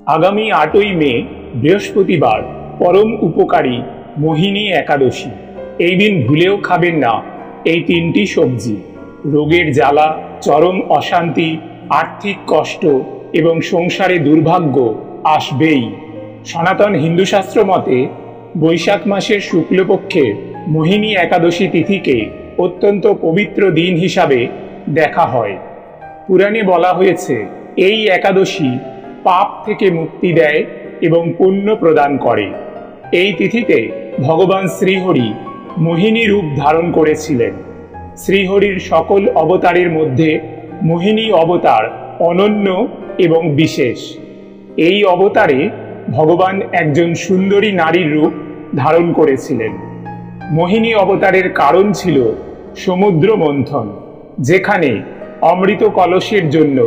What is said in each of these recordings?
আগামী 8ই মে বৃহস্পতিবার পরম উপকারী মোহিনী একাদশী। এই দিন ভুলেও খাবেন না এই 3টি সবজি। রোগের জ্বালা, চরম অশান্তি, আর্থিক কষ্ট এবং সংসারে দুর্ভাগ্য আসবেই। সনাতন হিন্দু শাস্ত্র মতে বৈশাখ মাসের শুক্লপক্ষের মোহিনী একাদশী তিথিকে অত্যন্ত পবিত্র দিন হিসাবে দেখা হয়। পুরাণে বলা হয়েছে এই একাদশী পাপ থেকে মুক্তি দেয় এবং পুণ্য প্রদান করে। এই তিথিতে ভগবান শ্রীহরি মোহিনী রূপ ধারণ করেছিলেন। শ্রীহরির সকল অবতারের মধ্যে মোহিনী অবতার অনন্য এবং বিশেষ। এই অবতারে ভগবান একজন সুন্দরী নারীর রূপ ধারণ করেছিলেন। মোহিনী অবতারের কারণ ছিল সমুদ্র মন্থন, যেখানে অমৃত কলসের জন্য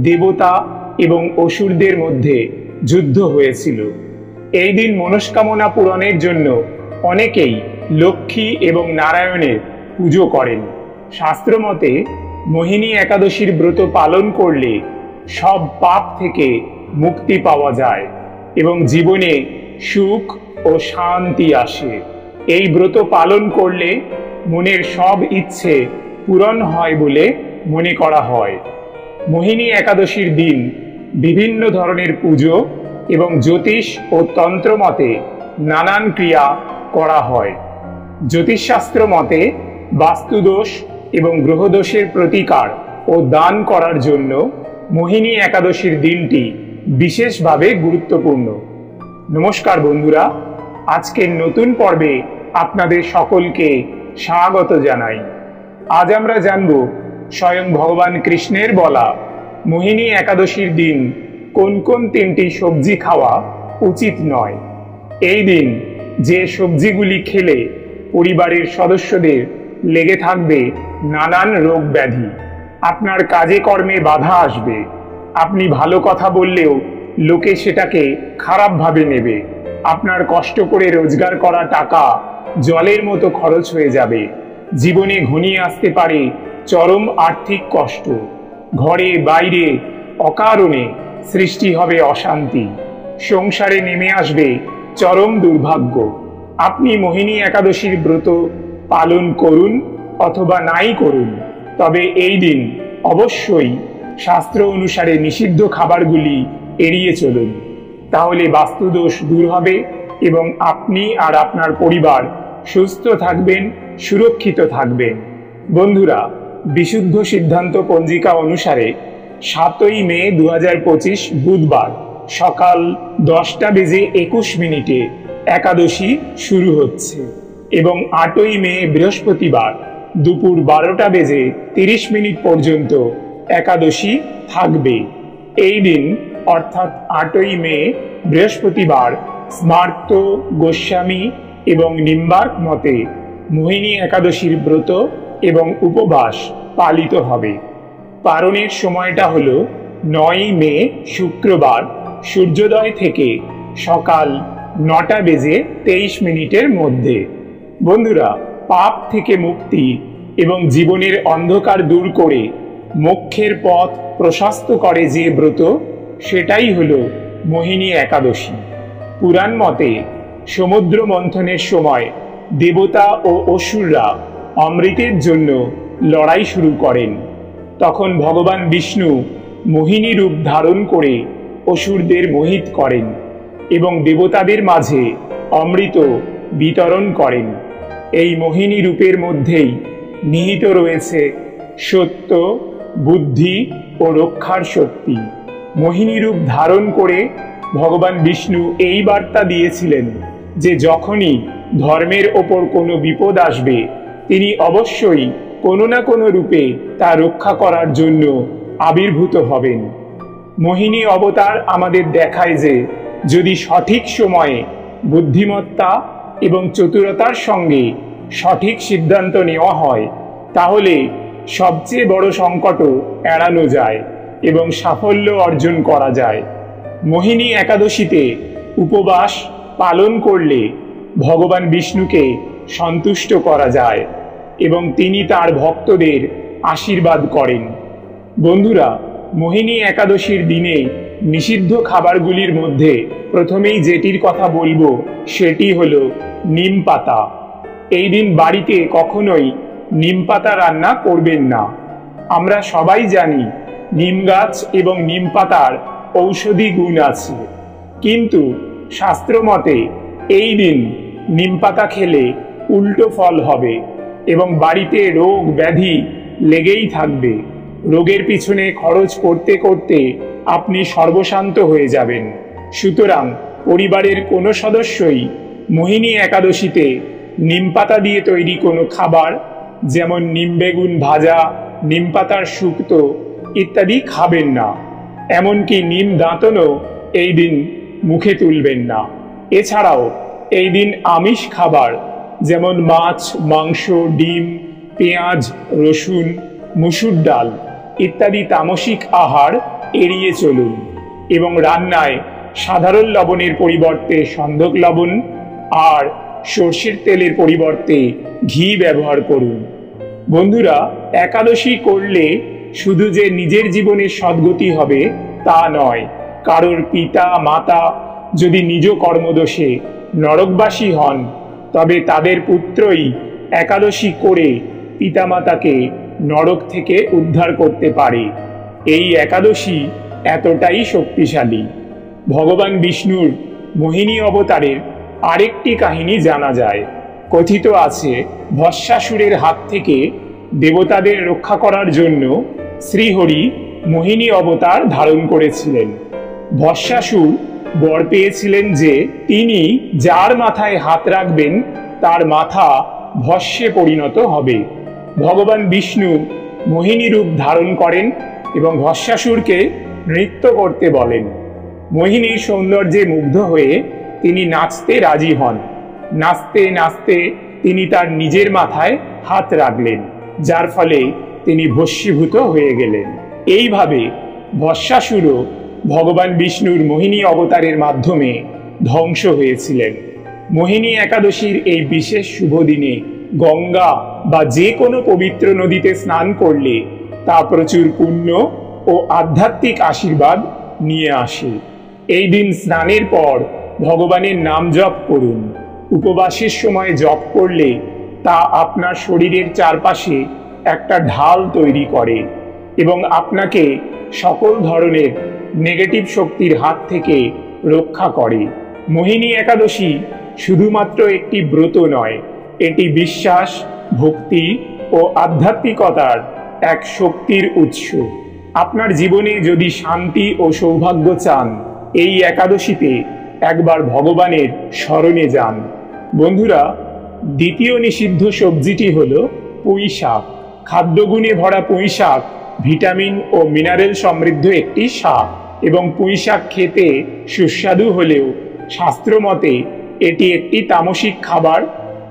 দেবতা এবং অসুরদের মধ্যে যুদ্ধ হয়েছিল। এই দিন মনস্কামনা পূরণের জন্য অনেকেই লক্ষ্মী এবং নারায়ণের পুজো করেন। শাস্ত্রমতে মোহিনী একাদশীর ব্রত পালন করলে সব পাপ থেকে মুক্তি পাওয়া যায় এবং জীবনে সুখ ও শান্তি আসে। এই ব্রত পালন করলে মনের সব ইচ্ছে পূরণ হয় বলে মনে করা হয়। মোহিনী একাদশীর দিন বিভিন্ন ধরনের পুজো এবং জ্যোতিষ ও তন্ত্র মতে নানান ক্রিয়া করা হয়। জ্যোতিষশাস্ত্র মতে বাস্তুদোষ এবং গ্রহদোষের প্রতিকার ও দান করার জন্য মোহিনী একাদশীর দিনটি বিশেষভাবে গুরুত্বপূর্ণ। নমস্কার বন্ধুরা, আজকের নতুন পর্বে আপনাদের সকলকে স্বাগত জানাই। আজ আমরা জানব স্বয়ং ভগবান কৃষ্ণের বলা মোহিনী একাদশীর দিন কোন কোন 3টি সবজি খাওয়া উচিত নয়। এই দিন যে সবজিগুলি খেলে পরিবারের সদস্যদের লেগে থাকবে নানান রোগ ব্যাধি, আপনার কাজে কর্মে বাধা আসবে, আপনি ভালো কথা বললেও লোকে সেটাকে খারাপভাবে নেবে, আপনার কষ্ট করে রোজগার করা টাকা জলের মতো খরচ হয়ে যাবে, জীবনে ঘনিয়ে আসতে পারে চরম আর্থিক কষ্ট, ঘরে বাইরে অকারণে সৃষ্টি হবে অশান্তি, সংসারে নেমে আসবে চরম দুর্ভাগ্য। আপনি মোহিনী একাদশীর ব্রত পালন করুন অথবা নাই করুন, তবে এই দিন অবশ্যই শাস্ত্র অনুসারে নিষিদ্ধ খাবারগুলি এড়িয়ে চলুন। তাহলে বাস্তুদোষ দূর হবে এবং আপনি আর আপনার পরিবার সুস্থ থাকবেন, সুরক্ষিত থাকবেন। বন্ধুরা, বিশুদ্ধ সিদ্ধান্ত পঞ্জিকা অনুসারে 7ই মে 2025 বুধবার সকাল 10:21 একাদশী শুরু হচ্ছে এবং 8ই মে বৃহস্পতিবার দুপুর 12:30 পর্যন্ত একাদশী থাকবে। এই দিন অর্থাৎ 8ই মে বৃহস্পতিবার স্মার্ত, গোস্বামী এবং নিম্বার্ক মতে মোহিনী একাদশীর ব্রত এবং উপবাস পালিত হবে। পারণের সময়টা হলো 9ই মে শুক্রবার সূর্যোদয় থেকে সকাল 9:23 মধ্যে। বন্ধুরা, পাপ থেকে মুক্তি এবং জীবনের অন্ধকার দূর করে মোক্ষের পথ প্রশস্ত করে যে ব্রত, সেটাই হলো মোহিনী একাদশী। পুরাণ মতে সমুদ্র মন্থনের সময় দেবতা ও অসুররা অমৃতের জন্য লড়াই শুরু করেন। তখন ভগবান বিষ্ণু মোহিনী রূপ ধারণ করে অসুরদের মোহিত করেন এবং দেবতাদের মাঝে অমৃত বিতরণ করেন। এই মোহিনী রূপের মধ্যেই নিহিত রয়েছে সত্য, বুদ্ধি ও রক্ষার শক্তি। মোহিনী রূপ ধারণ করে ভগবান বিষ্ণু এই বার্তা দিয়েছিলেন যে যখনই ধর্মের ওপর কোনো বিপদ আসবে, তিনি অবশ্যই কোনো না কোনো রূপে তা রক্ষা করার জন্য আবির্ভূত হবেন। মোহিনী অবতার আমাদের দেখায় যে যদি সঠিক সময়ে বুদ্ধিমত্তা এবং চতুরতার সঙ্গে সঠিক সিদ্ধান্ত নেওয়া হয়, তাহলে সবচেয়ে বড় সংকটও এড়ানো যায় এবং সাফল্য অর্জন করা যায়। মোহিনী একাদশীতে উপবাস পালন করলে ভগবান বিষ্ণুকে সন্তুষ্ট করা যায় এবং তিনি তার ভক্তদের আশীর্বাদ করেন। বন্ধুরা, মোহিনী একাদশীর দিনে নিষিদ্ধ খাবারগুলির মধ্যে প্রথমেই যেটির কথা বলবো সেটি হলো নিম পাতা। এই দিন বাড়িতে কখনোই নিম পাতা রান্না করবেন না। আমরা সবাই জানি নিম গাছ এবং নিম পাতার ঔষধি গুণ আছে, কিন্তু শাস্ত্র মতে এই দিন নিম পাতা খেলে উল্টো ফল হবে এবং বাড়িতে রোগ ব্যাধি লেগেই থাকবে। রোগের পিছনে খরচ করতে করতে আপনি সর্বশান্ত হয়ে যাবেন। সুতরাং পরিবারের কোনো সদস্যই মোহিনী একাদশীতে নিম পাতা দিয়ে তৈরি কোনো খাবার যেমন নিম বেগুন ভাজা, নিম পাতার শুক্তো ইত্যাদি খাবেন না। এমনকি নিম দাঁতনও এই দিন মুখে তুলবেন না। এছাড়াও এই দিন আমিষ খাবার যেমন মাছ, মাংস, ডিম, পেঁয়াজ, রসুন, মুসুর ডাল ইত্যাদি তামসিক আহার এড়িয়ে চলুন এবং রান্নায় সাধারণ লবণের পরিবর্তে সন্ধক লবণ আর সর্ষের তেলের পরিবর্তে ঘি ব্যবহার করুন। বন্ধুরা, একাদশী করলে শুধু যে নিজের জীবনে সদ্গতি হবে তা নয়, কারোর পিতা মাতা যদি নিজ কর্মদোষে নরকবাসী হন তবে তাদের পুত্রই একাদশী করে পিতামাতাকে নরক থেকে উদ্ধার করতে পারে। এই একাদশী এতটাই শক্তিশালী। ভগবান বিষ্ণুর মোহিনী অবতারের আরেকটি কাহিনী জানা যায়। কথিত আছে ভস্মাসুরের হাত থেকে দেবতাদের রক্ষা করার জন্য শ্রীহরি মোহিনী অবতার ধারণ করেছিলেন। ভস্মাসুর বর পেয়েছিলেন যে তিনি যার মাথায় হাত রাখবেন তার মাথা ভস্মে পরিণত হবে। ভগবান বিষ্ণু মোহিনী রূপ ধারণ করেন এবং ভস্মাসুরকে নৃত্য করতে বলেন। মোহিনীর সৌন্দর্যে মুগ্ধ হয়ে তিনি নাচতে রাজি হন। নাচতে নাচতে তিনি তার নিজের মাথায় হাত রাখলেন, যার ফলে তিনি ভস্মীভূত হয়ে গেলেন। এইভাবে ভস্মাসুরও ভগবান বিষ্ণুর মোহিনী অবতারের মাধ্যমে ধ্বংস হয়েছিলেন। মোহিনী একাদশীর এই বিশেষ শুভ দিনে গঙ্গা বা যে কোনো পবিত্র নদীতে স্নান করলে তা প্রচুর পুণ্য ও আধ্যাত্মিক আশীর্বাদ নিয়ে আসে। এই দিন স্নানের পর ভগবানের নাম জপ করুন। উপবাসের সময় জপ করলে তা আপনার শরীরের চারপাশে একটা ঢাল তৈরি করে এবং আপনাকে সকল ধরনের নেগেটিভ শক্তির হাত থেকে রক্ষা করে। মোহিনী একাদশী শুধুমাত্র একটি ব্রত নয়, এটি বিশ্বাস, ভক্তি ও আধ্যাত্মিকতার এক শক্তির উৎস। আপনার জীবনে যদি শান্তি ও সৌভাগ্য চান, এই একাদশীতে একবার ভগবানের শরণে যান। বন্ধুরা, দ্বিতীয় নিষিদ্ধ সবজিটি হলো পুঁই শাক। খাদ্যগুণে ভরা পুঁই শাক ভিটামিন ও মিনারেল সমৃদ্ধ একটি শাক এবং পুঁই শাক খেতে সুস্বাদু হলেও শাস্ত্রমতে এটি একটি তামসিক খাবার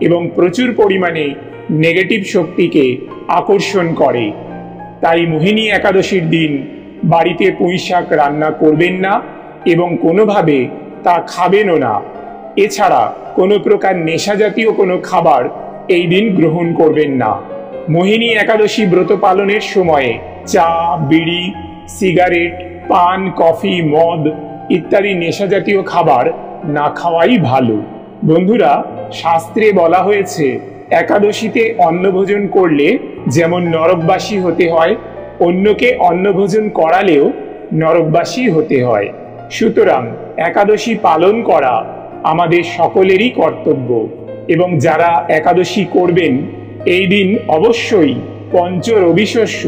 এবং প্রচুর পরিমাণে নেগেটিভ শক্তিকে আকর্ষণ করে। তাই মোহিনী একাদশীর দিন বাড়িতে পুঁই শাক রান্না করবেন না এবং কোনোভাবে তা খাবেনও না। এছাড়া কোনো প্রকার নেশা জাতীয় কোনো খাবার এই দিন গ্রহণ করবেন না। মোহিনী একাদশী ব্রত পালনের সময়ে চা, বিড়ি, সিগারেট, পান, কফি, মদ ইত্যাদি নেশা জাতীয় খাবার না খাওয়াই ভালো। বন্ধুরা, শাস্ত্রে বলা হয়েছে একাদশীতে অন্নভোজন করলে যেমন নরকবাসী হতে হয়, অন্যকে অন্নভোজন করালেও নরকবাসী হতে হয়। সুতরাং একাদশী পালন করা আমাদের সকলেরই কর্তব্য এবং যারা একাদশী করবেন এই দিন অবশ্যই পঞ্চ রবিশস্য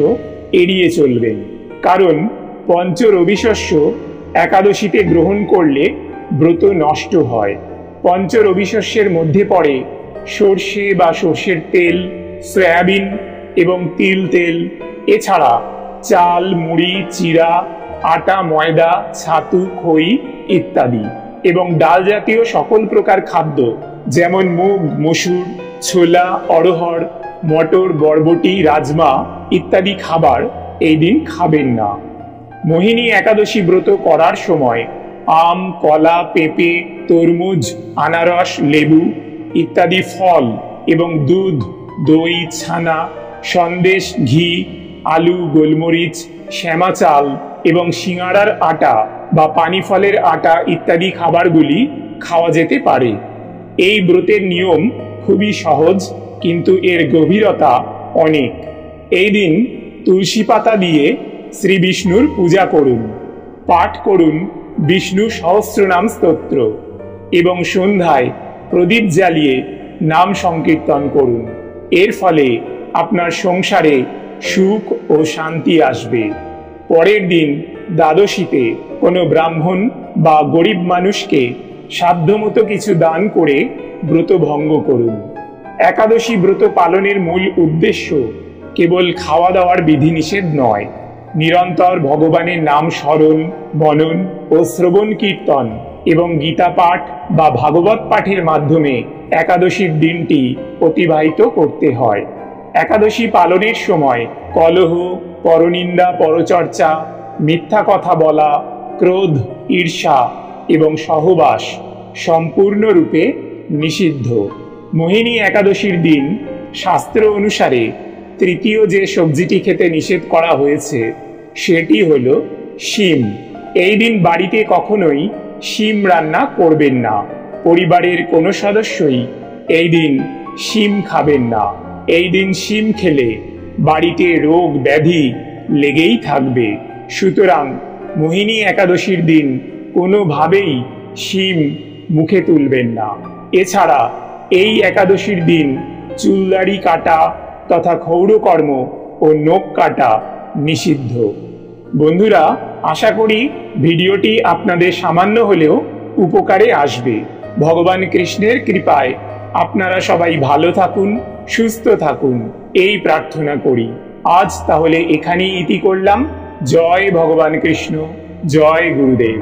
এড়িয়ে চলবেন, কারণ পঞ্চ রবিশস্য একাদশীতে গ্রহণ করলে ব্রত নষ্ট হয়। পঞ্চ রবিশস্যের মধ্যে পড়ে সর্ষে বা সর্ষের তেল, সয়াবিন এবং তিল তেল, এছাড়া চাল, মুড়ি, চিড়া, আটা, ময়দা, ছাতু, খই ইত্যাদি এবং ডাল জাতীয় সকল প্রকার খাদ্য যেমন মুগ, মসুর, ছোলা, অড়হর, মটর, বরবটি, রাজমা ইত্যাদি খাবার এই দিন খাবেন না। মোহিনী একাদশী ব্রত করার সময় আম, কলা, পেঁপে, তরমুজ, আনারস, লেবু ইত্যাদি ফল এবং দুধ, দই, ছানা, সন্দেশ, ঘি, আলু, গোলমরিচ, শ্যামা চাল এবং সিঙাড়ার আটা বা পানি ফলের আটা ইত্যাদি খাবারগুলি খাওয়া যেতে পারে। এই ব্রতের নিয়ম খুবই সহজ, কিন্তু এর গভীরতা অনেক। এই দিন তুলসী পাতা দিয়ে শ্রী বিষ্ণুর পূজা করুন, পাঠ করুন বিষ্ণু সহস্রনাম স্তোত্র এবং সন্ধ্যায় প্রদীপ জ্বালিয়ে নাম সংকীর্তন করুন। এর ফলে আপনার সংসারে সুখ ও শান্তি আসবে। পরের দিন দ্বাদশীতে কোনো ব্রাহ্মণ বা গরিব মানুষকে সাধ্যমতো কিছু দান করে ব্রত ভঙ্গ করুন। একাদশী ব্রত পালনের মূল উদ্দেশ্য কেবল খাওয়া দাওয়ার বিধিনিষেধ নয়, নিরন্তর ভগবানের নাম স্মরণ, মনন ও শ্রবণ কীর্তন এবং গীতা পাঠ বা ভাগবত পাঠের মাধ্যমে একাদশীর দিনটি অতিবাহিত করতে হয়। একাদশী পালনের সময় কলহ, পরনিন্দা, পরচর্চা, মিথ্যা কথা বলা, ক্রোধ, ঈর্ষা এবং সহবাস সম্পূর্ণরূপে নিষিদ্ধ। মোহিনী একাদশীর দিন শাস্ত্র অনুসারে তৃতীয় যে সবজিটি খেতে নিষেধ করা হয়েছে সেটি হল শিম। এই দিন বাড়িতে কখনোই শিম রান্না করবেন না। পরিবারের কোনো সদস্যই এই দিন শিম খাবেন না। এই দিন শিম খেলে বাড়িতে রোগ ব্যাধি লেগেই থাকবে। সুতরাং মোহিনী একাদশীর দিন কোনোভাবেই শিম মুখে তুলবেন না। এছাড়া এই একাদশীর দিন চুলদাড়ি কাটা তথা ক্ষৌরকর্ম ও নখ কাটা নিষিদ্ধ। বন্ধুরা, আশা করি ভিডিওটি আপনাদের সামান্য হলেও উপকারে আসবে। ভগবান কৃষ্ণের কৃপায় আপনারা সবাই ভালো থাকুন, সুস্থ থাকুন, এই প্রার্থনা করি। আজ তাহলে এখানেই ইতি করলাম। জয় ভগবান কৃষ্ণ, জয় গুরুদেব।